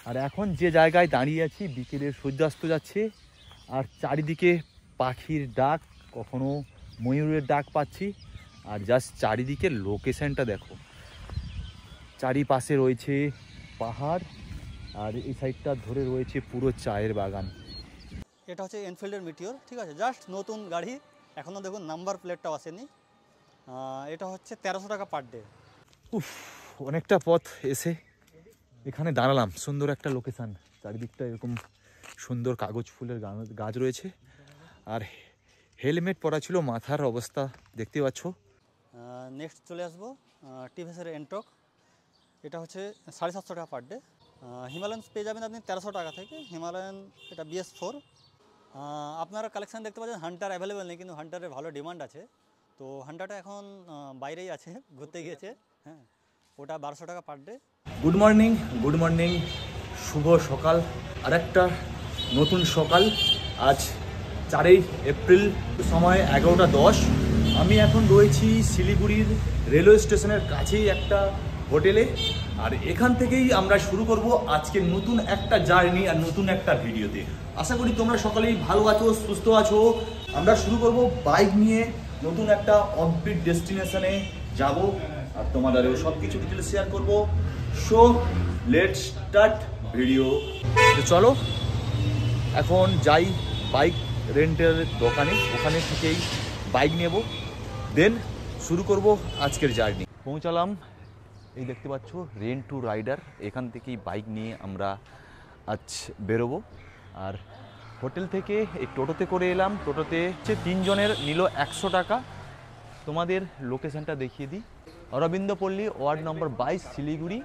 আর এখন যে জায়গায় দাঁড়িয়ে আছি বিকেলের সূর্যাস্ত যাচ্ছে আর চারিদিকে পাখির ডাক, কখনো ময়ূরের ডাক পাচ্ছি। আর জাস্ট চারিদিকে লোকেশনটা দেখো, চারিপাশে রয়েছে পাহাড় আর এই সাইডটা ধরে রয়েছে পুরো চায়ের বাগান। এটা হচ্ছে এনফিল্ডের মিটিওর, ঠিক আছে, জাস্ট নতুন গাড়ি, এখনও দেখুন নাম্বার প্লেটটাও আসেনি। এটা হচ্ছে 1300 টাকা পার ডে। উফ, অনেকটা পথ এসে এখানে দাঁড়ালাম। সুন্দর একটা লোকেশান, চারিদিকটা এরকম সুন্দর কাগজ ফুলের গাছ রয়েছে আর হেলমেট পরা ছিল, মাথার অবস্থা দেখতে পাচ্ছ। নেক্সট চলে আসবো টিভিএসের এন্টক, এটা হচ্ছে 750 টাকা পার ডে। হিমালয়ান পেয়ে যাবেন আপনি 1300 টাকা থেকে। হিমালয়ান এটা BS4। আপনারা কালেকশান দেখতে পাচ্ছেন, হান্টার অ্যাভেলেবেল নেই, কিন্তু হান্টারের ভালো ডিমান্ড আছে। তো হান্টারটা এখন বাইরেই আছে, ঘুরতে গিয়েছে। হ্যাঁ, ওটা 1200 টাকা পার ডে। গুড মর্নিং, শুভ সকাল। আর একটা নতুন সকাল। আজ 4 এপ্রিল, সময় 11:10। আমি এখন রয়েছি শিলিগুড়ির রেলওয়ে স্টেশনের কাছেই একটা হোটেলে। আর এখান থেকেই আমরা শুরু করব আজকে নতুন একটা জার্নি আর নতুন একটা ভিডিওতে। আশা করি তোমরা সকলেই ভালো আছো, সুস্থ আছো। আমরা শুরু করব বাইক নিয়ে, নতুন একটা অফবিট ডেস্টিনেশনে যাব আর তোমাদেরও সব কিছু ডিটেলস শেয়ার করব। So let's start video. তো চলো এখন যাই বাইক রেন্টের দোকানে, ওখানে থেকেই বাইক নেব, দেন শুরু করব আজকের জার্নি। পৌঁছালাম, এই দেখতে পাচ্ছ রেন্ট টু রাইডার, এখান থেকেই বাইক নিয়ে আমরা আজ বেরোবো। আর হোটেল থেকে এই টোটোতে করে এলাম, টোটোতে 3 জনের নিল 100 টাকা। তোমাদের লোকেশানটা দেখিয়ে দিই, অরবিন্দ পল্লী, ওয়ার্ড নম্বর 22, শিলিগুড়ি।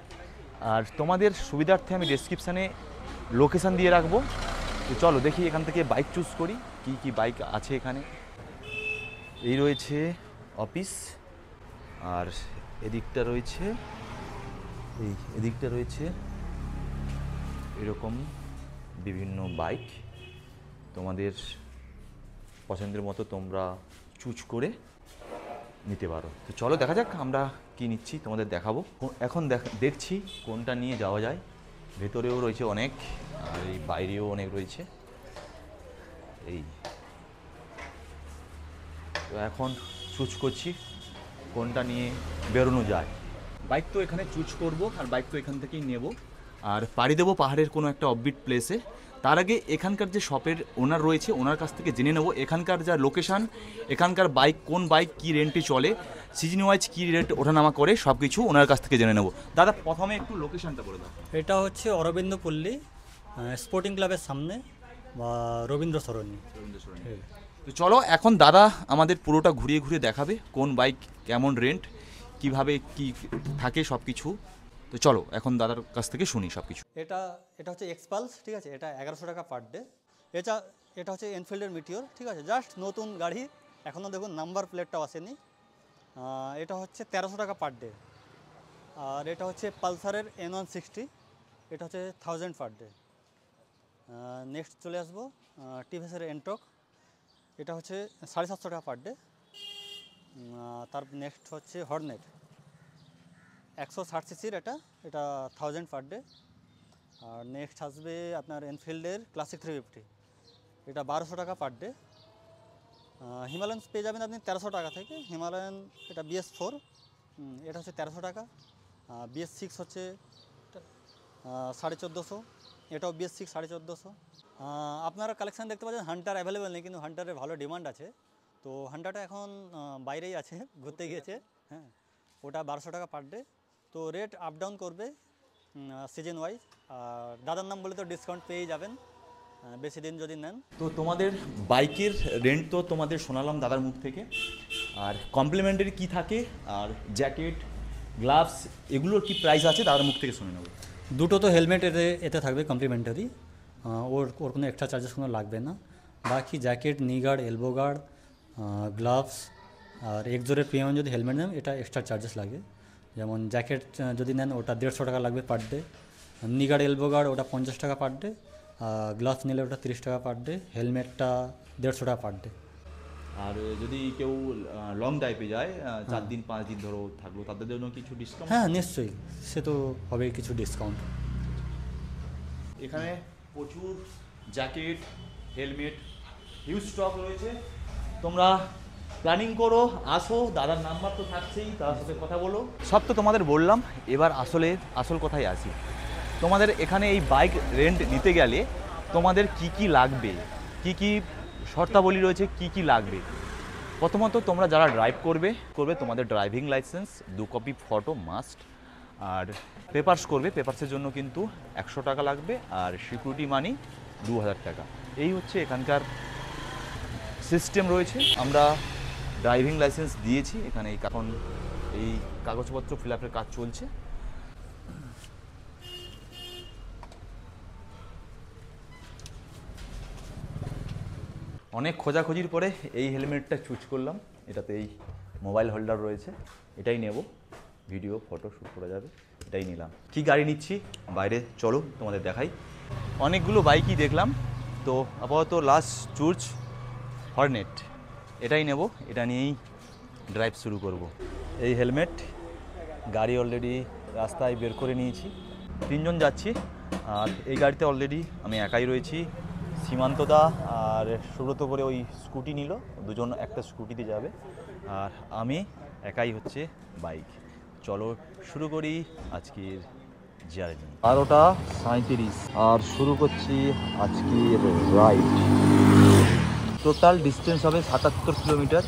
আর তোমাদের সুবিধার্থে আমি ডেসক্রিপশানে লোকেশান দিয়ে রাখবো। তো চলো দেখি এখান থেকে বাইক চুজ করি, কি বাইক আছে এখানে। এই রয়েছে অফিস, আর এদিকটা রয়েছে এদিকটা রয়েছে এরকম বিভিন্ন বাইক। তোমাদের পছন্দের মতো তোমরা চুজ করে নিতে পারো। তো চলো দেখা যাক আমরা কি নিচ্ছি, তোমাদের দেখাবো। এখন দেখছি কোনটা নিয়ে যাওয়া যায়। ভেতরেও রয়েছে অনেক আর এই বাইরেও অনেক রয়েছে। এই তো এখন চুজ করছি কোনটা নিয়ে বেরোনো যায়। বাইক তো এখানে চুজ করব আর বাইক তো এখান থেকেই নেব আর পাড়ি দেবো পাহাড়ের কোনো একটা অফবিট প্লেসে। তার আগে এখানকার যে শপের ওনার রয়েছে ওনার কাছ থেকে জেনে নেব এখানকার যা লোকেশান, এখানকার বাইক কোন বাইক কী রেন্টে চলে, সিজন ওয়াইজ কী রেট ওঠানামা করে, সব কিছু ওনার কাছ থেকে জেনে নেব। দাদা প্রথমে একটু লোকেশানটা বলে দাও। এটা হচ্ছে অরবিন্দ পল্লী স্পোর্টিং ক্লাবের সামনে বা রবীন্দ্র সরণি। তো চলো এখন দাদা আমাদের পুরোটা ঘুরিয়ে দেখাবে কোন বাইক কেমন রেন্ট, কিভাবে কি থাকে সব কিছু। তো চলো এখন দাদার কাছ থেকে শুনি সব কিছু। এটা হচ্ছে এক্সপালস, ঠিক আছে, এটা 1100 টাকা পার ডে। এটা হচ্ছে এনফিল্ডের মিটিওর, ঠিক আছে, জাস্ট নতুন গাড়ি, এখনও দেখুন নাম্বার প্লেটটাও আসেনি। এটা হচ্ছে 1300 টাকা পার ডে। আর এটা হচ্ছে পালসারের N160, এটা হচ্ছে 1000 পার ডে। নেক্সট চলে আসবো টিভিএসের এন্টক, এটা হচ্ছে 750 টাকা পার ডে। তার নেক্সট হচ্ছে হর্নেট 160 সিসির, এটা 1000 পার ডে। আর নেক্সট আসবে আপনার এনফিল্ডের ক্লাসিক 350, এটা 1200 টাকা পার ডে। হিমালয়ান পেয়ে যাবেন আপনি 1300 টাকা থেকে। হিমালয়ান এটা BS4, এটা হচ্ছে 1300 টাকা। BS6 হচ্ছে 1450, এটাও BS6 1450। আপনারা কালেকশান দেখতে পাচ্ছেন, হান্টার অ্যাভেলেবেল নেই, কিন্তু হান্টারের ভালো ডিমান্ড আছে। তো হান্টারটা এখন বাইরেই আছে, ঘুরতে গিয়েছে। হ্যাঁ, ওটা 1200 টাকা পার ডে। তো রেট আপ ডাউন করবে সিজন ওয়াইজ। আর দাদার নাম বলে তো ডিসকাউন্ট পেয়েই যাবেন বেশি দিন যদি নেন। তো তোমাদের বাইকের রেন্ট তো তোমাদের শোনালাম দাদার মুখ থেকে, আর কমপ্লিমেন্টারি কি থাকে আর জ্যাকেট গ্লাভস এগুলোর কি প্রাইস আছে দাদার মুখ থেকে শুনে নেব। দুটো তো হেলমেট এতে থাকবে কমপ্লিমেন্টারি, ওর কোনো এক্সট্রা চার্জেস কোনো লাগবে না। বাকি জ্যাকেট, নি গার্ড, এলবো গার্ড, গ্লাভস আর এক জোরের প্রিমিয়াম যদি হেলমেট নেন এটা এক্সট্রা চার্জেস লাগে। যেমন জ্যাকেট যদি নেন ওটা 150 টাকা লাগবে পার ডে, নি গার্ড, এলবো গার্ড ওটা 50 টাকা পার ডে, গ্লাভস নিলে ওটা 30 টাকা পার ডে, হেলমেটটা 150 টাকা পার ডে। আর যদি কেউ লং ড্রাইভে যায় 4 দিন 5 দিন ধরো থাকলো, তাদের জন্য কিছু ডিসকাউন্ট? হ্যাঁ নিশ্চয়ই, সে তো হবে কিছু ডিসকাউন্ট। এখানে প্রচুর জ্যাকেট, হেলমেট, হিউজ স্টক রয়েছে। তোমরা প্ল্যানিং করো, আসো, দাদার নাম্বার তো থাকছেই, তার সাথে কথা বলো। সব তো তোমাদের বললাম, এবার আসল কথায় আসি। তোমাদের এখানে এই বাইক রেন্ট নিতে গেলে তোমাদের কি কি লাগবে, কি কি শর্তাবলী রয়েছে, কি কি লাগবে। প্রথমত তোমরা যারা ড্রাইভ করবে তোমাদের driving licence 2 copy photo must, আর পেপারস করবে, পেপারসের জন্য কিন্তু 100 টাকা লাগবে, আর সিকিউরিটি মানি 2000 টাকা। এই হচ্ছে এখানকার সিস্টেম রয়েছে। আমরা ড্রাইভিং লাইসেন্স দিয়েছি, এখানে এখন এই কাগজপত্র ফিল আপের কাজ চলছে। অনেক খোঁজাখুঁজির পরে এই হেলমেটটা চুজ করলাম। এটাতে এই মোবাইল হোল্ডার রয়েছে, এটাই নেব, ভিডিও ফটো শ্যুট করা যাবে, এটাই নিলাম। কি গাড়ি নিচ্ছি বাইরে চলো তোমাদের দেখাই। অনেকগুলো বাইকই দেখলাম, তো আপাতত লাস্ট চুজ হর্নেট, এটাই নেব, এটা নিয়েই ড্রাইভ শুরু করব। এই হেলমেট, গাড়ি অলরেডি রাস্তায় বের করে নিয়েছি, 3 জন যাচ্ছি। আর এই গাড়িতে অলরেডি আমি একাই রয়েছি, সীমান্তদা আর সুব্রত করে ওই স্কুটি নিল, দুজন একটা স্কুটিতে যাবে, আর আমি একাই হচ্ছে বাইক। চলো শুরু করি আজকের জার্নি। 12:37 আর শুরু করছি আজকের রাইড। টোটাল ডিস্টেন্স হবে 77 কিলোমিটার।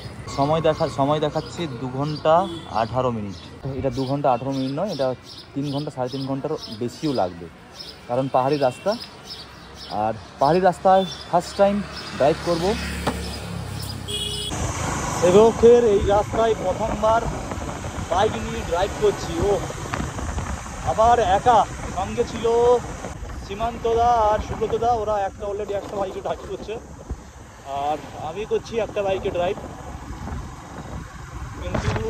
সময় দেখাচ্ছে 2 ঘন্টা 18 মিনিট। এটা 2 ঘন্টা 18 মিনিট নয়, এটা 3 ঘন্টা 3.5 ঘন্টারও বেশিও লাগবে, কারণ পাহাড়ি রাস্তা। আর পাহাড়ি রাস্তায় ফার্স্ট টাইম ড্রাইভ করব। এবকের এই রাস্তায় প্রথমবার বাইক নিয়ে ড্রাইভ করছি। ও আবার একা, সঙ্গে ছিল সীমান্তদা আর সুব্রতদা, ওরা অলরেডি একটা বাইকে ড্রাইভ করছে, আর আমি করছি একটা বাইকে ড্রাইভ। কিন্তু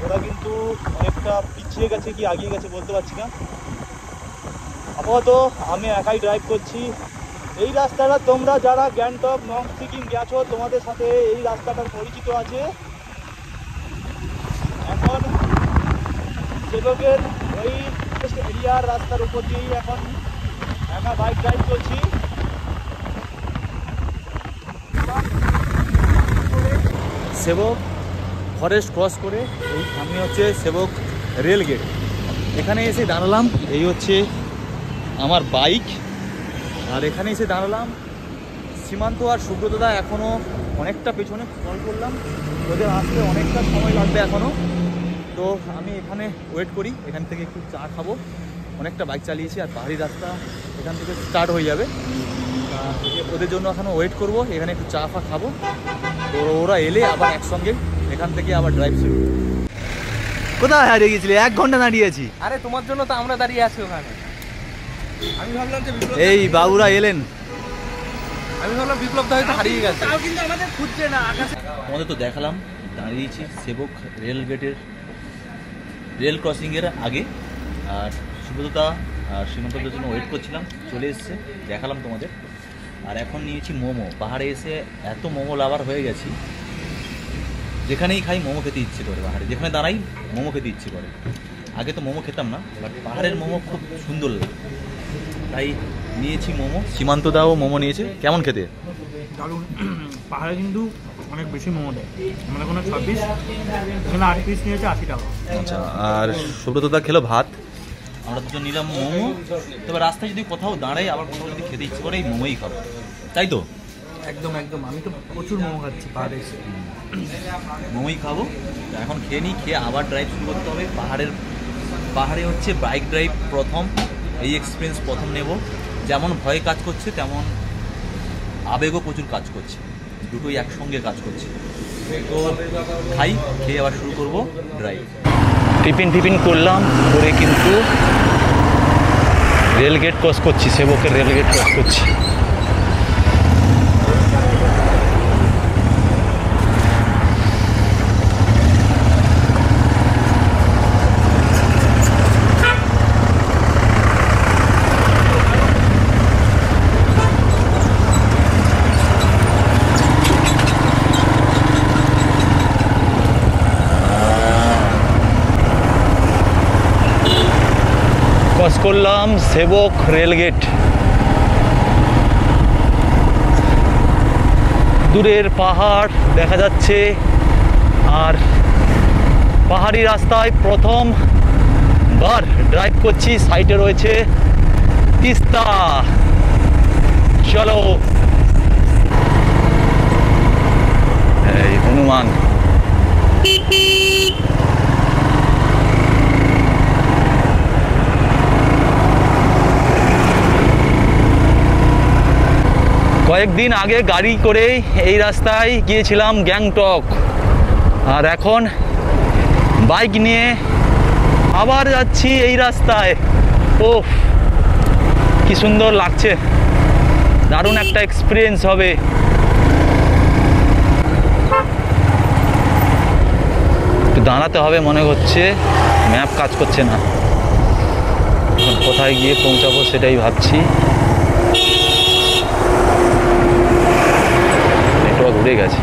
ওরা কিন্তু অনেকটা পিছিয়ে গেছে কি আগিয়ে গেছে বলতে পারছি না। আপাতত আমি একাই ড্রাইভ করছি। এই রাস্তাটা তোমরা যারা গ্যাংটক নং সিকিম গেছো তোমাদের সাথে এই রাস্তাটার পরিচিত আছে। এখন সেবকের ওই এরিয়ার রাস্তার উপর দিয়েই এখন একা বাইক ড্রাইভ করছি। সেবক ফরেস্ট ক্রস করে এই সামনে হচ্ছে সেবক রেল গেট, এখানে এসে দাঁড়ালাম। এই হচ্ছে আমার বাইক, আর এখানে এসে দাঁড়ালাম। সীমান্ত আর সুব্রতদা এখনও অনেকটা পেছনে, কল করলাম, ওদের আসতে অনেকটা সময় লাগবে এখনও। তো আমি এখানে ওয়েট করি, এখান থেকে একটু চা খাবো, অনেকটা বাইক চালিয়েছি, আর পাহাড়ি রাস্তা এখান থেকে স্টার্ট হয়ে যাবে। ওদের জন্য এখনও ওয়েট করব, এখানে একটু চা ফা খাবো। তো ওরা এলে আবার একসঙ্গে এখান থেকে আবার ড্রাইভ শুরু। কোথায় হারিয়ে গেছিলি? 1 ঘন্টা দাঁড়িয়ে আছি। আরে তোমার জন্য তো আমরা দাঁড়িয়ে আছি ওখানে। আমি ভাবলাম যে এই বাবুরা এলেন, বিপ্লব দা হয়তো হারিয়ে গেছে, তাও কিন্তু আমাদের খুঁজছে না আকাশে। আমাদের তো দেখালাম, দাঁড়িয়েছি সেবক রেল গেটের রেল ক্রসিংয়ের আগে, আর সুব্রতদা আর সীমান্তদের জন্য ওয়েট করছিলাম, চলে এসছে, দেখালাম তোমাদের। আর এখন নিয়েছি মোমো। পাহাড়ে এসে এত মোমো লাভার হয়ে গেছি, যেখানেই খাই মোমো খেতে ইচ্ছে করে, পাহাড়ে যেখানে দাঁড়াই মোমো খেতে ইচ্ছে করে। আগে তো মোমো খেতাম না, বাট পাহাড়ের মোমো খুব সুন্দর লাগে, তাই নিয়েছি মোমো। সীমান্তদাও মোমো নিয়েছে। কেমন খেতে? দারুণ। পাহাড়ে কিন্তু অনেক বেশি মোমো দেয়, আমাদের কোনো 6 পিস, এখানে 8 পিস নিয়েছে 80 টাকা। আচ্ছা, আর সুব্রতদা খেলো ভাত, আমরা দুজন নিলাম মোমো। তবে রাস্তায় যদি কোথাও দাঁড়াই, আবার কোথাও যদি খেতে ইচ্ছে করে, এই মোমোই খাবো, তাই তো? একদম একদম, আমি তো প্রচুর মোমো খাচ্ছি পাহাড়ে এসে, মোমোই খাবো। এখন খেয়ে নিই, খেয়ে আবার ড্রাইভ শুরু করতে হবে। পাহাড়ে হচ্ছে বাইক ড্রাইভ প্রথম, এই এক্সপিরিয়েন্স প্রথম নেব। যেমন ভয় কাজ করছে, তেমন আবেগও প্রচুর কাজ করছে, দুটোই একসঙ্গে কাজ করছে। তো খাই, খেয়ে আবার শুরু করব ড্রাইভ। টিফিন করলাম, করে কিন্তু রেলগেট ক্রস করছি, সেবকের রেলগেট ক্রস করছি। করলাম সেবক রেলগেট। দূরের পাহাড় দেখা যাচ্ছে, আর পাহাড়ি রাস্তায় প্রথমবার ড্রাইভ করছি। সাইডে রয়েছে তিস্তা। চলো, এই হনুমান। কয়েকদিন আগে গাড়ি করে এই রাস্তায় গিয়েছিলাম গ্যাংটক, আর এখন বাইক নিয়ে আবার যাচ্ছি এই রাস্তায়। ও কি সুন্দর লাগছে, দারুণ একটা এক্সপিরিয়েন্স হবে। একটু দাঁড়াতে হবে মনে হচ্ছে, ম্যাপ কাজ করছে না। কোথায় গিয়ে পৌঁছাবো সেটাই ভাবছি। নেটওয়ার্ক উড়ে গেছে,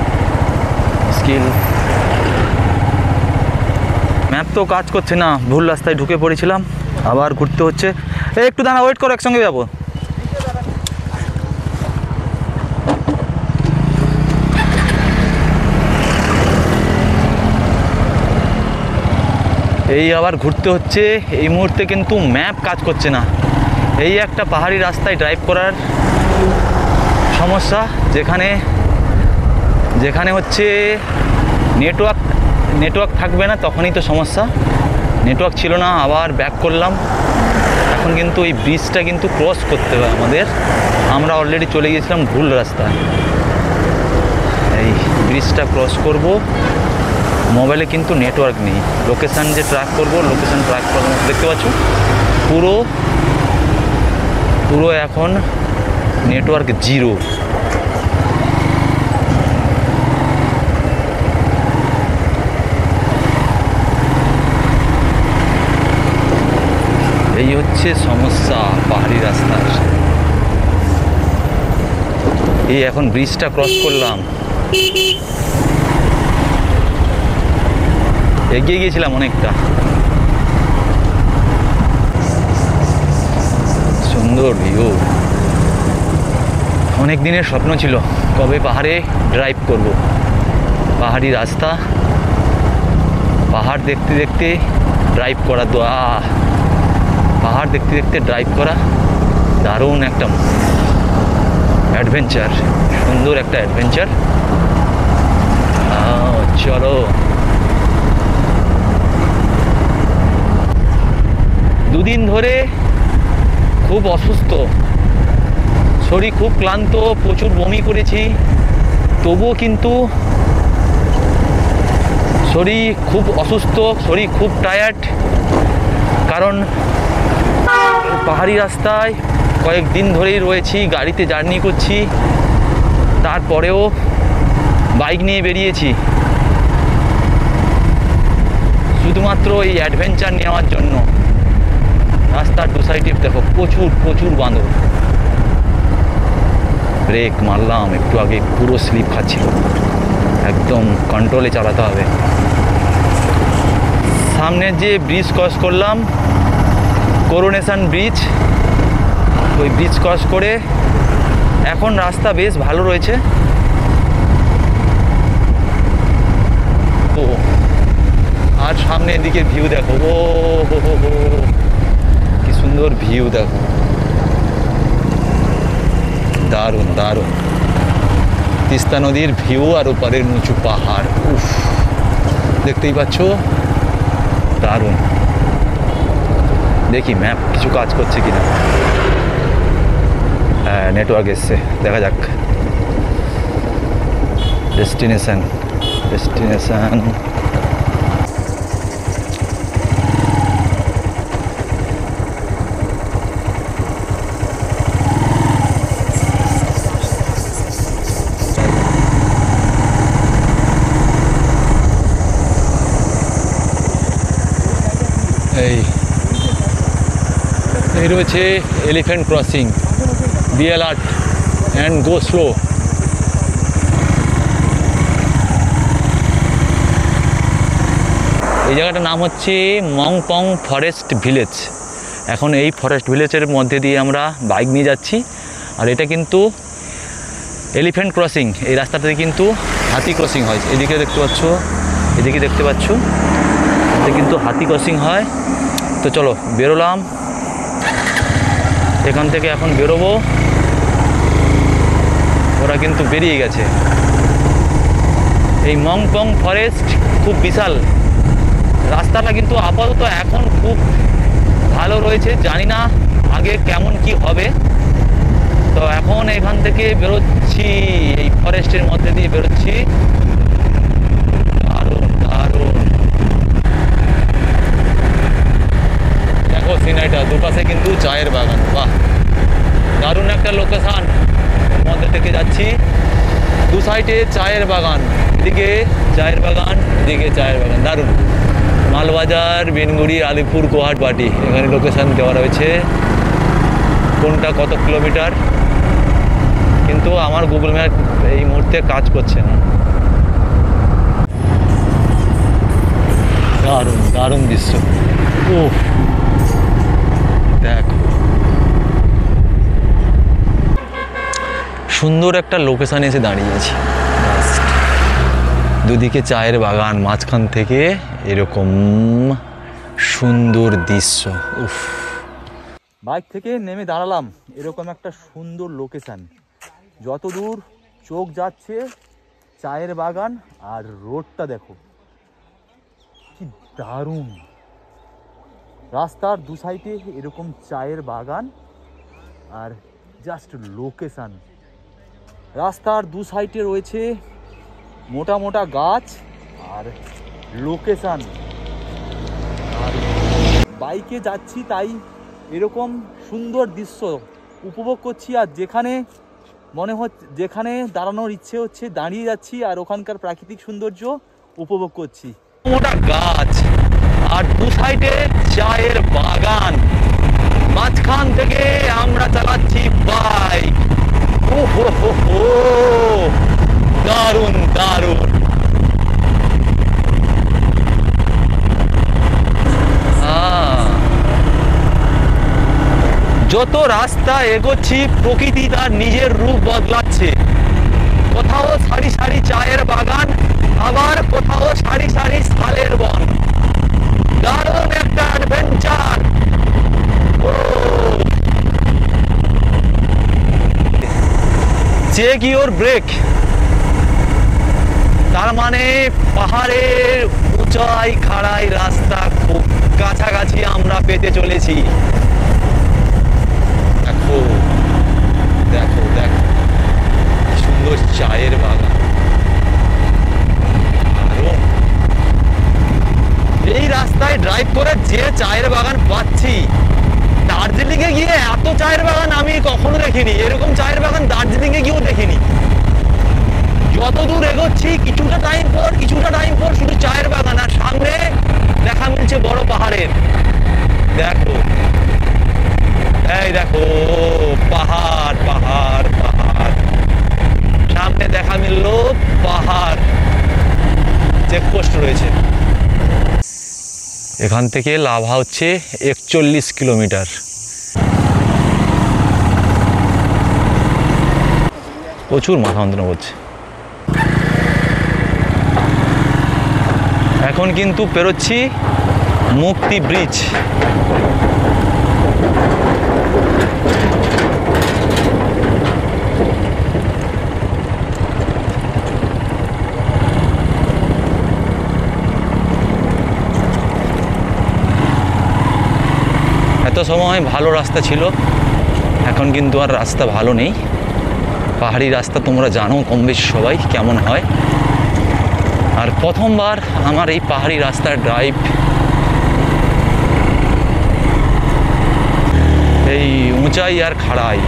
মুশকিল। ম্যাপ তো কাজ করছে না, ভুল রাস্তায় ঢুকে পড়েছিলাম, আবার ঘুরতে হচ্ছে। একটু দাঁড়া, ওয়েট করো, একসঙ্গে যাবো। এই আবার ঘুরতে হচ্ছে। এই মুহূর্তে কিন্তু ম্যাপ কাজ করছে না। এই একটা পাহাড়ি রাস্তায় ড্রাইভ করার সমস্যা, যেখানে হচ্ছে নেটওয়ার্ক থাকবে না, তখনই তো সমস্যা। নেটওয়ার্ক ছিল না, আবার ব্যাক করলাম। এখন কিন্তু এই ব্রিজটা কিন্তু ক্রস করতে হবে আমাদের। আমরা অলরেডি চলে গিয়েছিলাম ভুল রাস্তায়। এই ব্রিজটা ক্রস করব। মোবাইলে কিন্তু নেটওয়ার্ক নেই। লোকেশান যে ট্র্যাক করব, লোকেশান ট্র্যাক করার মতো দেখতে পাচ্ছ, পুরো এখন নেটওয়ার্ক জিরো। এই হচ্ছে সমস্যা পাহাড়ি রাস্তার। এই এখন ব্রিজটা ক্রস করলাম, এগিয়ে গিয়েছিলাম অনেকটা। সুন্দর ভিউ। অনেক দিনের স্বপ্ন ছিল কবে পাহাড়ে ড্রাইভ করব। পাহাড়ি রাস্তা, পাহাড় দেখতে দেখতে ড্রাইভ করা, পাহাড় দেখতে দেখতে ড্রাইভ করা দারুণ একটা অ্যাডভেঞ্চার, সুন্দর একটা অ্যাডভেঞ্চার। চলো, দুদিন ধরে খুব অসুস্থ, শরীর খুব ক্লান্ত, প্রচুর বমি করেছি, তবুও কিন্তু শরীর খুব অসুস্থ, শরীর খুব টায়ার্ড। কারণ পাহাড়ি রাস্তায় কয়েকদিন ধরেই রয়েছি, গাড়িতে জার্নি করছি, তারপরেও বাইক নিয়ে বেরিয়েছি শুধুমাত্র এই অ্যাডভেঞ্চার নেওয়ার জন্য। রাস্তার দু সাইডে দেখো প্রচুর বাঁদর। ব্রেক মারলাম একটু আগে, পুরো স্লিপ খাচ্ছিল, একদম কন্ট্রোলে চালাতে হবে। সামনে যে ব্রিজ ক্রস করলাম, করোনেশন ব্রিজ, ওই ব্রিজ ক্রস করে এখন রাস্তা বেশ ভালো রয়েছে। তো আর সামনের দিকে ভিউ দেখো, ও কি সুন্দর ভিউ দেখো, দারুণ দারুণ। তিস্তা নদীর ভিউ আর ওপারের উঁচু পাহাড়, উফ, দেখতেই পাচ্ছ, দারুণ। দেখি ম্যাপ কিছু কাজ করছে কিনা। হ্যাঁ, নেটওয়ার্ক এসছে, দেখা যাক। ডেস্টিনেশন এই রয়েছে elephant crossing, be alert and go slow. এই জায়গাটার নাম হচ্ছে মংপং ফরেস্ট ভিলেজ। এখন এই ফরেস্ট ভিলেজের মধ্যে দিয়ে আমরা বাইক নিয়ে যাচ্ছি। আর এটা কিন্তু এলিফ্যান্ট ক্রসিং, এই রাস্তাটাতে কিন্তু হাতি ক্রসিং হয়। এদিকে দেখতে পাচ্ছ, এদিকে দেখতে পাচ্ছ, এটা কিন্তু হাতি ক্রসিং হয়। তো চলো বেরোলাম এখান থেকে, এখন বেরোবো। ওরা কিন্তু বেরিয়ে গেছে। এই মংপং ফরেস্ট খুব বিশাল, রাস্তাটা কিন্তু আপাতত এখন খুব ভালো রয়েছে, জানি না আগে কেমন কি হবে। তো এখন এখান থেকে বেরোচ্ছি, এই ফরেস্টের মধ্যে দিয়ে বেরোচ্ছি। দারুণ দারুণ, দেখো সিনারিটা, দুপাশে কিন্তু চায়ের বাগান। বাহ, দারুণ একটা লোকেশন মধ্যে থেকে যাচ্ছি। দু সাইডে চায়ের বাগান, এদিকে চায়ের বাগান, এদিকে চায়ের বাগান, দারুণ। মালবাজার, বেনগুড়ি, আলিপুর, গুয়াহাটি, এখানে লোকেশন দেওয়া রয়েছে, কোনটা কত কিলোমিটার, কিন্তু আমার গুগল ম্যাপ এই মুহূর্তে কাজ করছে না। দারুণ দারুণ দৃশ্য। ও দেখো, সুন্দর একটা লোকেশানে এসে দাঁড়িয়েছি। দুদিকে চায়ের বাগান, মাঝখান থেকে এরকম সুন্দর দৃশ্য। উফ, বাইক থেকে নেমে দাঁড়ালাম, এরকম একটা সুন্দর লোকেশান। যত দূর চোখ যাচ্ছে চায়ের বাগান, আর রোডটা দেখো কি দারুণ। রাস্তার দু সাইডে এরকম চায়ের বাগান আর জাস্ট লোকেশান। রাস্তার দু সাইডে রয়েছে মোটা মোটা গাছ আর লোকেশান। আর বাইকে যাচ্ছি তাই এরকম সুন্দর দৃশ্য উপভোগ করছি। আর যেখানে মনে হচ্ছে, যেখানে দাঁড়ানোর ইচ্ছে হচ্ছে দাঁড়িয়ে যাচ্ছি, আর ওখানকার প্রাকৃতিক সৌন্দর্য উপভোগ করছি। মোটা গাছ আর দু সাইডে চায়ের বাগান, মাঝখান থেকে আমরা চালাচ্ছি বাইক। ও হো হো হো, দারুণ দারুণ। যত রাস্তা এগোচ্ছি প্রকৃতি তার নিজের রূপ বদলাচ্ছে। কোথাও সারি সারি চায়ের বাগান, আবার কোথাও সারি সারি শালের বন। দারুণ একটা অ্যাডভেঞ্চার। চেক ইওর ব্রেক, তার মানে পাহাড়ের উঁচাই খাড়াই রাস্তা খুব কাছাকাছি আমরা পেতে চলেছি। দেখো দেখো দেখো, সুন্দর চায়ের বাগান। এই রাস্তায় ড্রাইভ করে যে চায়ের বাগান পাচ্ছি, দার্জিলিং এ গিয়ে এত চায়ের বাগান আমি কখনো দেখিনি। এরকম চায়ের বাগান দার্জিলিং এ গিয়েও দেখিনি। যত দূর এগোচ্ছি কিছুটা টাইম পর শুধু চায়ের বাগান, আর সামনে দেখা মিলছে বড় পাহাড়ের। দেখো, এই দেখো পাহাড় পাহাড় পাহাড়, সামনে দেখা মিলল পাহাড়। চেকপোস্ট রয়েছে। এখান থেকে লাভা হচ্ছে 41 কিলোমিটার। প্রচুর মাথা যন্ত্রণা করছে। এখন কিন্তু পেরোচ্ছি মুক্তি ব্রিজ। এত সময় ভালো রাস্তা ছিল, এখন কিন্তু আর রাস্তা ভালো নেই। পাহাড়ি রাস্তা তোমরা জানো কম বেশি সবাই কেমন হয়। আর প্রথমবার আমার এই পাহাড়ি রাস্তার ড্রাইভ, এই উঁচাই আর খাড়াই,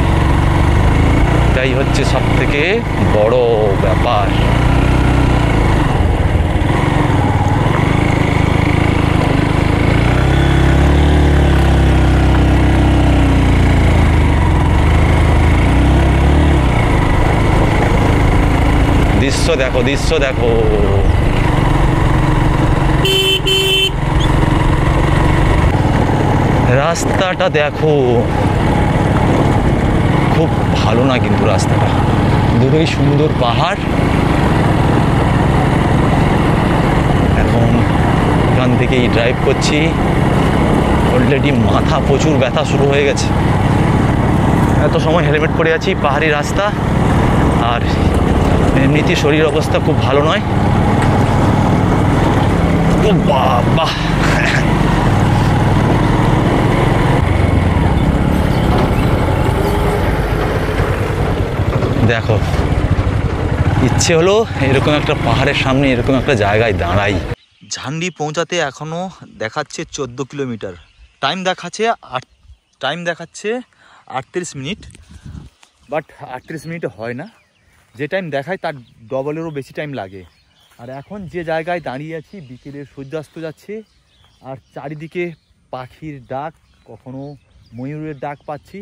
এটাই হচ্ছে সব থেকে বড় ব্যাপার। দৃশ্য দেখো, দৃশ্য দেখো। রাস্তাটা দেখো, খুব ভালো না কিন্তু রাস্তাটা, দূরেই সুন্দর পাহাড়। এখন এখান থেকেই ড্রাইভ করছি, অলরেডি মাথা প্রচুর ব্যথা শুরু হয়ে গেছে। এত সময় হেলমেট পরে আছি, পাহাড়ি রাস্তা, আর এমনিতে শরীর অবস্থা খুব ভালো নয়। ও বাবা, দেখো ইচ্ছে হলো এরকম একটা পাহাড়ের সামনে এরকম একটা জায়গায় দাঁড়াই। ঝান্ডি পৌঁছাতে এখনও দেখাচ্ছে 14 কিলোমিটার, টাইম দেখাচ্ছে 38 মিনিট, বাট 38 মিনিটে হয় না, যে টাইম দেখায় তার ডবলেরও বেশি টাইম লাগে। আর এখন যে জায়গায় দাঁড়িয়ে আছি, বিকেলের সূর্যাস্ত যাচ্ছে, আর চারিদিকে পাখির ডাক, কখনো ময়ূরের ডাক পাচ্ছি,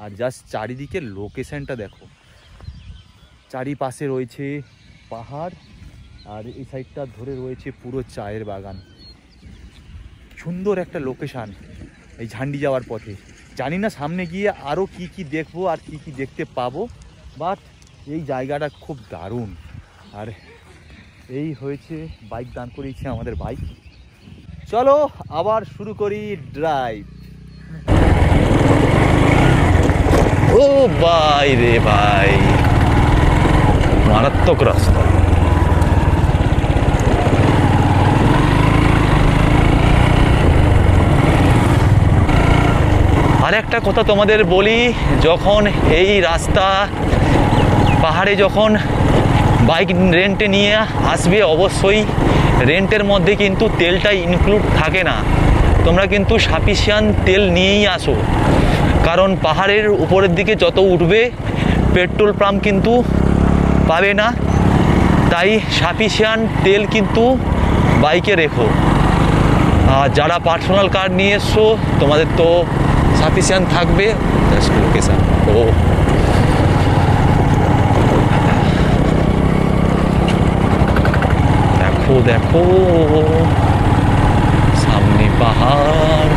আর জাস্ট চারিদিকে লোকেশনটা দেখো, চারিপাশে রয়েছে পাহাড়, আর এই সাইডটা ধরে রয়েছে পুরো চায়ের বাগান। সুন্দর একটা লোকেশান এই ঝান্ডি যাওয়ার পথে। জানি না সামনে গিয়ে আরও কি কি দেখবো আর কি কি দেখতে পাবো, বাট এই জায়গাটা খুব দারুণ। আর এই হয়েছে বাইক দান করিয়েছে আমাদের বাইক। চলো আবার শুরু করি ড্রাইভ। ও ভাই রে ভাই, মারাত্মক রাস্তা। আর একটা কথা তোমাদের বলি, যখন এই রাস্তা পাহাড়ে যখন বাইক রেন্টে নিয়ে আসবে, অবশ্যই রেন্টের মধ্যে কিন্তু তেলটা ইনক্লুড থাকে না। তোমরা কিন্তু সাফিসিয়েন্ট তেল নিয়েই আসো, কারণ পাহাড়ের উপরের দিকে যত উঠবে পেট্রোল পাম্প কিন্তু পাবে না, তাই সাফিসিয়েন্ট তেল কিন্তু বাইকে রেখো। আর যারা পার্সোনাল কার নিয়ে এসছো তোমাদের তো সাফিসিয়েন্ট থাকবে। জাস্ট লোকেশন, ও দেখো দেখো সামনে পাহাড়,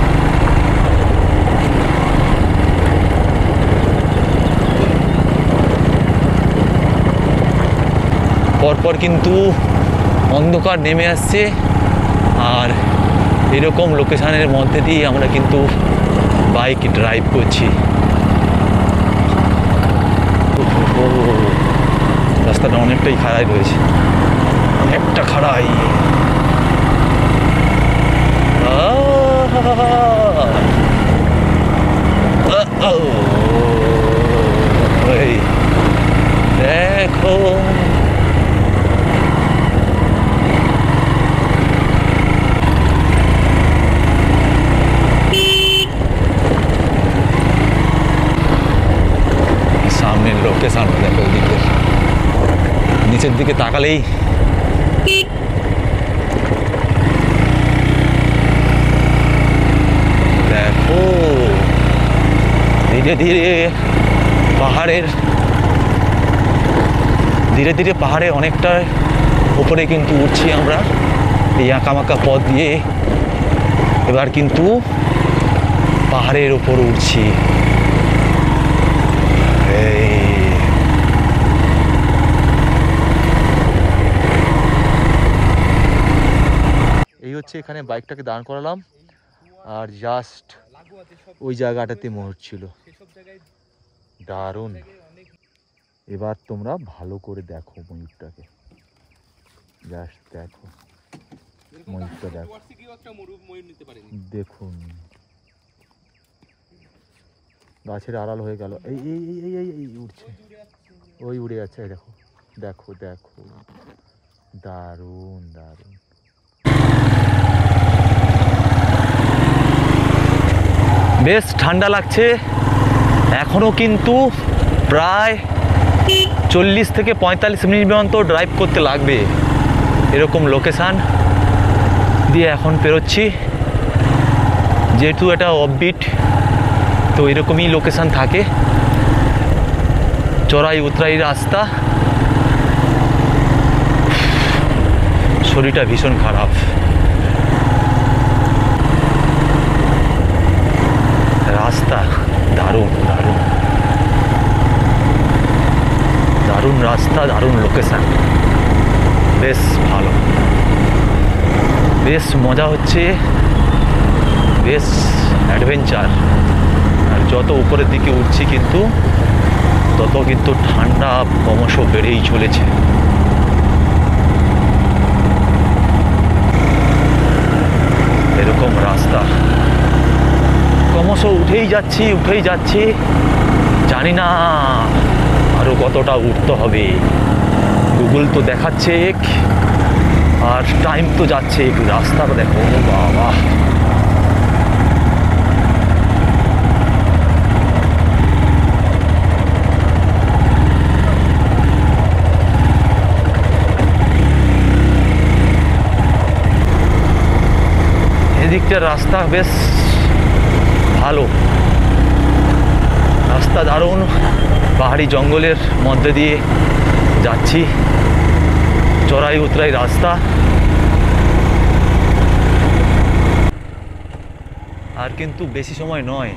পরপর কিন্তু অন্ধকার নেমে আসছে, আর এরকম লোকেশনের মধ্যে দিয়ে আমরা কিন্তু বাইক ড্রাইভ করছি। রাস্তাটা অনেকটাই খাড়াই রয়েছে, অনেকটা খাড়াই। দেখো সামনের লোকেশন, দেখো ওইদিকে নিচের দিকে তাকালেই দেখো ধীরে ধীরে পাহাড়ে অনেকটা উপরে কিন্তু উঠছি আমরা এই আঁকামাকা পথ দিয়ে। এবার কিন্তু পাহাড়ের উপর উঠছি। এই হচ্ছে এখানে বাইকটাকে দাঁড় করালাম, আর জাস্ট ওই জায়গাটাতে ময়ূর ছিল, দারুণ। এবার তোমরা ভালো করে দেখো ময়ূরটাকে, জাস্ট দেখো ময়ূরটা, দেখো দেখুন গাছের আড়াল হয়ে গেল, এই এই এই এই এই উড়ছে, ওই উড়ে যাচ্ছে, দেখো দেখো দেখো, দারুণ দারুণ। বেশ ঠান্ডা লাগছে, এখনও কিন্তু প্রায় 40 থেকে 45 মিনিট পর্যন্ত ড্রাইভ করতে লাগবে। এরকম লোকেশান দিয়ে এখন পেরোচ্ছি, যেহেতু এটা অফবিট তো এরকমই লোকেশান থাকে, চড়াই উতরাই রাস্তা। শরীরটা ভীষণ খারাপ। রাস্তা দারুণ দারুণ দারুণ রাস্তা, দারুণ লোকেশান, বেশ ভালো, বেশ মজা হচ্ছে, বেশ অ্যাডভেঞ্চার। আর যত উপরের দিকে উঠছি কিন্তু তত কিন্তু ঠান্ডা ক্রমশ বেড়েই চলেছে। এরকম রাস্তা ক্রমশ উঠেই যাচ্ছি, জানি না আরো কতটা উঠতে হবে। গুগল তো দেখাচ্ছে এক, আর টাইম তো যাচ্ছে এক, রাস্তাটা দেখো বাবা। এদিকটার রাস্তা বেশ ভালো, রাস্তা দারুণ, পাহাড়ি জঙ্গলের মধ্যে দিয়ে যাচ্ছি, চড়াই উতরাই রাস্তা। আর কিন্তু বেশি সময় নয়,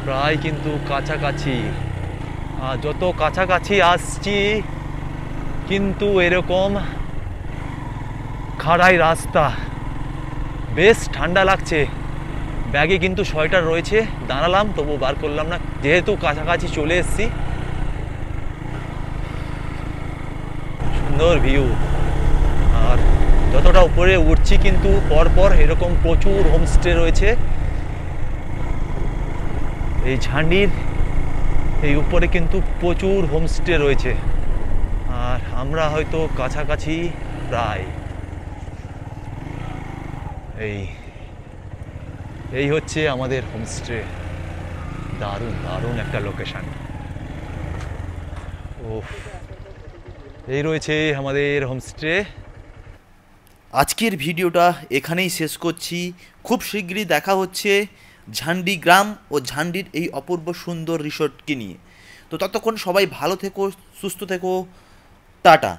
প্রায় কিন্তু কাছাকাছি। যত কাছাকাছি আসছি কিন্তু এরকম খাড়াই রাস্তা, বেশ ঠান্ডা লাগছে। ব্যাগে কিন্তু সোয়েটার রয়েছে, দাঁড়ালাম তবু বার করলাম না, যেহেতু কাছাকাছি চলে এসেছি। সুন্দর ভিউ। আর যতটা উপরে উঠছি কিন্তু পরপর এরকম প্রচুর হোমস্টে রয়েছে। এই ঝান্ডির এই উপরে কিন্তু প্রচুর হোমস্টে রয়েছে, আর আমরা হয়তো কাছাকাছি প্রায়। এই হচ্ছে আমাদের হোমস্টে, দারুণ দারুণ একটা লোকেশন। ওফ, এই রয়েছে আমাদের হোমস্টে। আজকের ভিডিওটা এখানেই শেষ করছি। খুব শীঘ্রই দেখা হচ্ছে ঝান্ডি গ্রাম ও ঝান্ডির এই অপূর্ব সুন্দর রিসোর্টকে নিয়ে। তো ততক্ষণ সবাই ভালো থেকো, সুস্থ থেকো, টাটা।